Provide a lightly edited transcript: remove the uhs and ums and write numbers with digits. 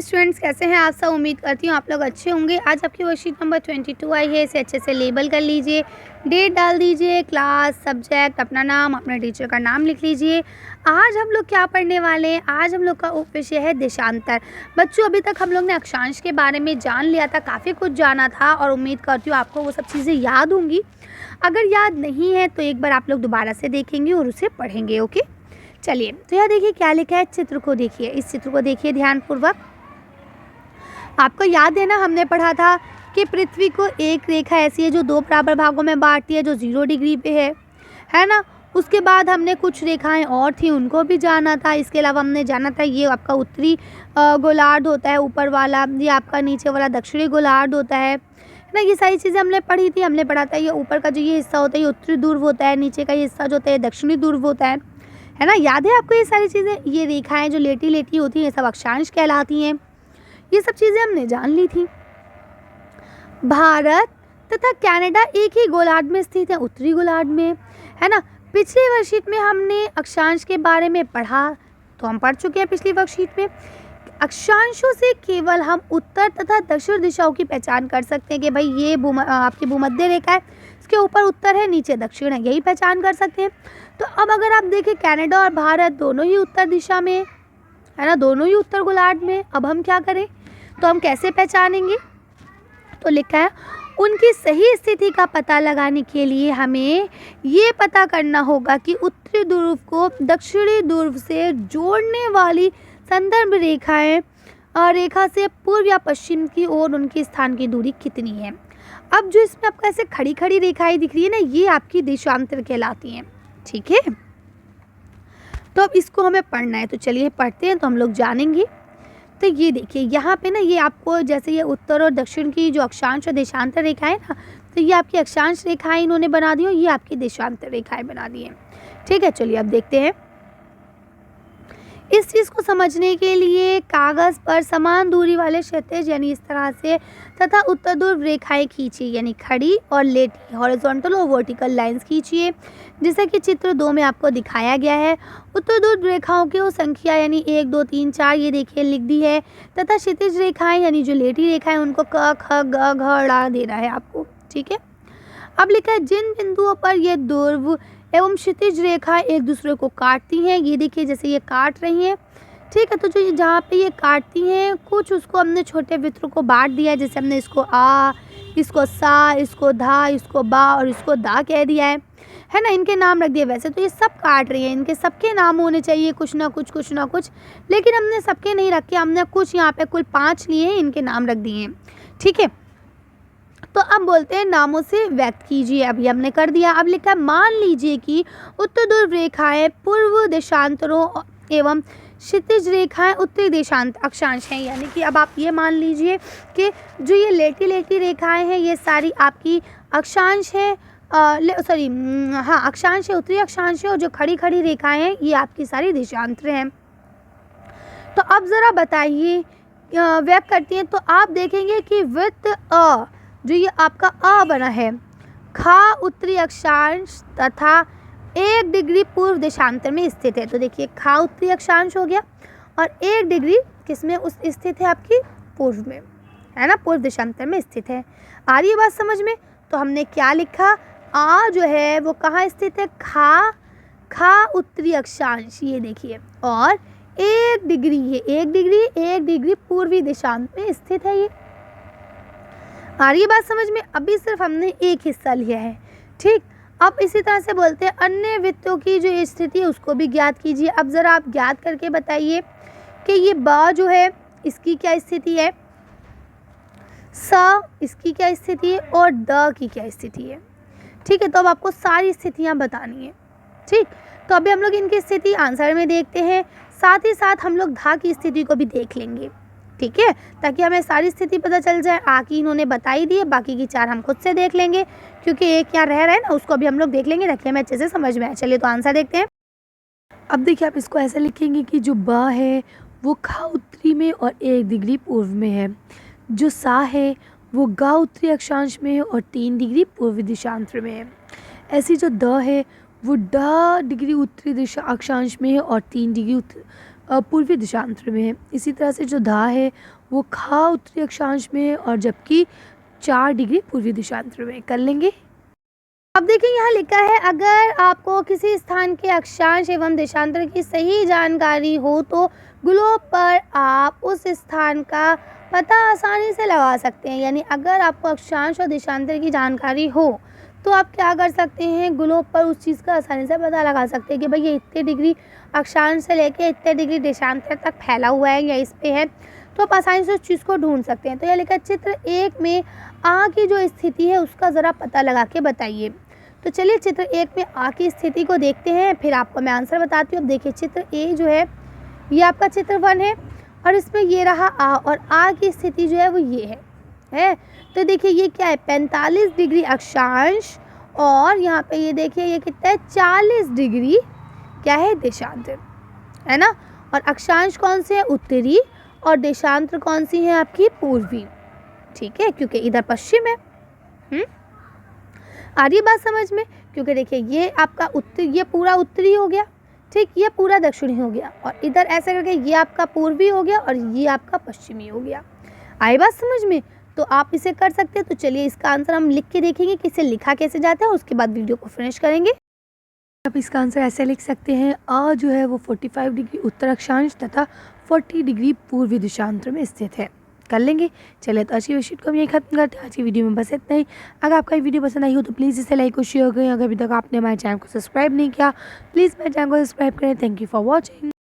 Students, कैसे हैं आप सब। उम्मीद करती हूँ आप लोग अच्छे होंगे। आज आपकी वर्कशीट नंबर 22 आई है। इसे अच्छे से लेबल कर लीजिए, डेट डाल दीजिए, क्लास, सब्जेक्ट, अपना नाम, अपने टीचर का नाम लिख लीजिए। आज हम लोग क्या पढ़ने वाले हैं? आज हम लोग का उप विषय है देशांतर। बच्चों, अभी तक हम लोग ने अक्षांश के बारे में जान लिया था, काफ़ी कुछ जाना था और उम्मीद करती हूँ आपको वो सब चीज़ें याद होंगी। अगर याद नहीं है तो एक बार आप लोग दोबारा से देखेंगे और उसे पढ़ेंगे। ओके, चलिए। तो यह देखिए क्या लिखा है, चित्र को देखिए, इस चित्र को देखिए ध्यानपूर्वक। आपको याद है ना, हमने पढ़ा था कि पृथ्वी को एक रेखा ऐसी है जो दो बराबर भागों में बांटती है, जो 0 डिग्री पे है ना। उसके बाद हमने कुछ रेखाएं और थी, उनको भी जाना था। इसके अलावा हमने जाना था ये आपका उत्तरी गोलार्ध होता है ऊपर वाला, ये आपका नीचे वाला दक्षिणी गोलार्ध होता है ना। ये सारी चीज़ें हमने पढ़ी थी। हमने पढ़ा था ये ऊपर का जो ये हिस्सा होता है ये उत्तरी ध्रुव होता है, नीचे का ये हिस्सा जो होता है दक्षिणी ध्रुव होता है ना। याद है आपको ये सारी चीज़ें? ये रेखाएं जो लेटी लेटी होती हैं ये सब अक्षांश कहलाती हैं। ये सब चीज़ें हमने जान ली थी। भारत तथा कनाडा एक ही गोलार्ध में स्थित है, उत्तरी गोलार्ध में, है ना। पिछली वर्कशीट में हमने अक्षांश के बारे में पढ़ा, तो हम पढ़ चुके हैं पिछली वर्कशीट में। अक्षांशों से केवल हम उत्तर तथा दक्षिण दिशाओं की पहचान कर सकते हैं कि भाई ये आपकी भूमध्य रेखा है, इसके ऊपर उत्तर है, नीचे दक्षिण है, यही पहचान कर सकते हैं। तो अब अगर आप देखें कनाडा और भारत दोनों ही उत्तर दिशा में है ना, दोनों ही उत्तर गोलार्ध में। अब हम क्या करें, तो हम कैसे पहचानेंगे? तो लिखा है उनकी सही स्थिति का पता लगाने के लिए हमें ये पता करना होगा कि उत्तरी ध्रुव को दक्षिणी ध्रुव से जोड़ने वाली संदर्भ रेखा से पूर्व या पश्चिम की ओर उनकी स्थान की दूरी कितनी है। अब जो इसमें आपको ऐसे खड़ी खड़ी रेखाएं दिख रही है ना, ये आपकी देशांतर कहलाती हैं। ठीक है, तो अब इसको हमें पढ़ना है, तो चलिए पढ़ते हैं, तो हम लोग जानेंगे। तो ये देखिए यहाँ पे ना, ये आपको जैसे ये उत्तर और दक्षिण की जो अक्षांश और देशांतर रेखाएं ना, तो ये आपकी अक्षांश रेखाएं इन्होंने बना दी और ये आपकी देशांतर रेखाएं बना दी हैं। ठीक है, चलिए अब देखते हैं। इस चीज़ को समझने के लिए कागज़ पर समान दूरी वाले क्षैतिज यानी इस तरह से तथा उत्तर ध्रुव रेखाएं खींचिए, यानी खड़ी और लेटी, हॉरिजॉन्टल और वर्टिकल लाइंस खींचिए, जैसे कि चित्र 2 में आपको दिखाया गया है। उत्तर ध्रुव रेखाओं की वो संख्या यानी 1 2 3 4 ये देखिए लिख दी है, तथा क्षैतिज रेखाएं यानी जो लेटी रेखाएं उनको क ख ग घ ड़ देना है आपको। ठीक है, अब लिखा है जिन बिंदुओं पर ये ध्रुव एवं क्षैतिज रेखा एक दूसरे को काटती हैं, ये देखिए जैसे ये काट रही हैं। ठीक है, तो जो जहाँ पे ये काटती हैं कुछ, उसको हमने छोटे वृत्तों को बांट दिया है। जैसे हमने इसको आ, इसको सा, इसको धा, इसको बा और इसको दा कह दिया है ना। इनके नाम रख दिए। वैसे तो ये सब काट रही हैं, इनके सबके नाम होने चाहिए, कुछ ना कुछ, लेकिन हमने सबके नहीं रखे, हमने कुछ यहाँ पे कुल 5 लिए हैं, इनके नाम रख दिए हैं। ठीक है, तो अब बोलते हैं नामों से व्यक्त कीजिए। अभी हमने कर दिया। अब लिखा है मान लीजिए कि उत्तर ध्रुव रेखाएं पूर्व देशांतरों एवं क्षितिज रेखाएं उत्तरी देशांत अक्षांश हैं। यानी कि अब आप ये मान लीजिए कि जो ये लेटी लेटी रेखाएं हैं ये सारी आपकी अक्षांश है, अक्षांश है, उत्तरी अक्षांश है, और जो खड़ी खड़ी रेखाएं हैं ये आपकी सारी देशांतर हैं। तो अब ज़रा बताइए, व्यक्त करती हैं, तो आप देखेंगे कि वृत्त अ, जो ये आपका अ बना है, खा उत्तरी अक्षांश तथा 1 डिग्री पूर्व देशांतर में स्थित है। तो देखिए खा उत्तरी अक्षांश हो गया और 1 डिग्री किसमें उस स्थित है, आपकी पूर्व में, है ना, पूर्व देशांतर में स्थित है। आ रही है बात समझ में? तो हमने क्या लिखा, आ जो है वो कहाँ स्थित है, खा उत्तरी अक्षांश, ये देखिए, और 1 डिग्री, ये 1 डिग्री पूर्वी देशांत में स्थित है। ये आ रही है बात समझ में? अभी सिर्फ हमने एक हिस्सा लिया है। ठीक, अब इसी तरह से बोलते हैं अन्य वृत्तों की जो स्थिति है उसको भी ज्ञात कीजिए। अब ज़रा आप ज्ञात करके बताइए कि ये बा जो है इसकी क्या स्थिति है, सा इसकी क्या स्थिति है और द की क्या स्थिति है। ठीक है, तो अब आपको सारी स्थितियाँ बतानी है। ठीक, तो अभी हम लोग इनकी स्थिति आंसर में देखते हैं, साथ ही साथ हम लोग धा की स्थिति को भी देख लेंगे। ठीक है, ताकि हमें सारी स्थिति पता चल जाए। आ की इन्होंने बताई दी है, बाकी की 4 हम खुद से देख लेंगे, क्योंकि एक यहाँ रह रहा है ना, उसको भी हम लोग देख लेंगे, ताकि हमें अच्छे से समझ में आए। चलिए तो आंसर देखते हैं। अब देखिए आप इसको ऐसे लिखेंगे कि जो बा है वो खा उत्तरी में और 1 डिग्री पूर्व में है, जो सा है वो गा उत्तरी अक्षांश में है और 3 डिग्री पूर्वी देशांतर में है। ऐसी जो द है वो ड डिग्री उत्तरी दिशा अक्षांश में है और 3 डिग्री पूर्वी देशांतर में है। इसी तरह से जो धा है वो खा उत्तरी अक्षांश में है और जबकि 4 डिग्री पूर्वी देशांतर में। कर लेंगे। अब देखिए यहाँ लिखा है, अगर आपको किसी स्थान के अक्षांश एवं देशांतर की सही जानकारी हो तो ग्लोब पर आप उस स्थान का पता आसानी से लगा सकते हैं। यानी अगर आपको अक्षांश और देशांतर की जानकारी हो तो आप क्या कर सकते हैं, ग्लोब पर उस चीज़ का आसानी से पता लगा सकते हैं कि भाई ये इतने डिग्री अक्षांश से लेके इतने डिग्री देशांतर तक फैला हुआ है या इस पे है, तो आप आसानी से उस चीज़ को ढूंढ सकते हैं। तो यह लिखा चित्र 1 में आ की जो स्थिति है उसका ज़रा पता लगा के बताइए। तो चलिए चित्र 1 में आ की स्थिति को देखते हैं, फिर आपको मैं आंसर बताती हूँ। अब देखिए चित्र ए जो है ये आपका चित्र 1 है और इसमें ये रहा आ, और आ की स्थिति जो है वो ये है। तो देखिए ये क्या है, 45 डिग्री अक्षांश और यहाँ पे ये देखिए ये कितना है, 40 डिग्री क्या है, देशांतर, है ना। और अक्षांश कौन से है, उत्तरी, और देशांतर कौन सी है आपकी, पूर्वी। ठीक है, क्योंकि इधर पश्चिम है। आ रही बात समझ में, क्योंकि देखिए ये आपका उत्तरी, ये पूरा उत्तरी हो गया, ठीक, ये पूरा दक्षिणी हो गया, और इधर ऐसे करके ये आपका पूर्वी हो गया और ये आपका पश्चिमी हो गया। आई बात समझ में, तो आप इसे कर सकते हैं। तो चलिए इसका आंसर हम लिख के देखेंगे कि इसे लिखा कैसे जाता है, उसके बाद वीडियो को फिनिश करेंगे। आप इसका आंसर ऐसे लिख सकते हैं, आ जो है वो 45 डिग्री उत्तर अक्षांश तथा 40 डिग्री पूर्वी देशांतर में स्थित है। कर लेंगे। चलिए तो आज की वीडियो को हम यही खत्म करते हैं। आज की वीडियो में बस इतना ही। अगर आपका वीडियो पसंद आई हो तो प्लीज़ इसे लाइक और शेयर करें। अगर अभी तक आपने हमारे चैनल को सब्सक्राइब नहीं किया, प्लीज़ मेरे चैनल को सब्सक्राइब करें। Thank you for watching.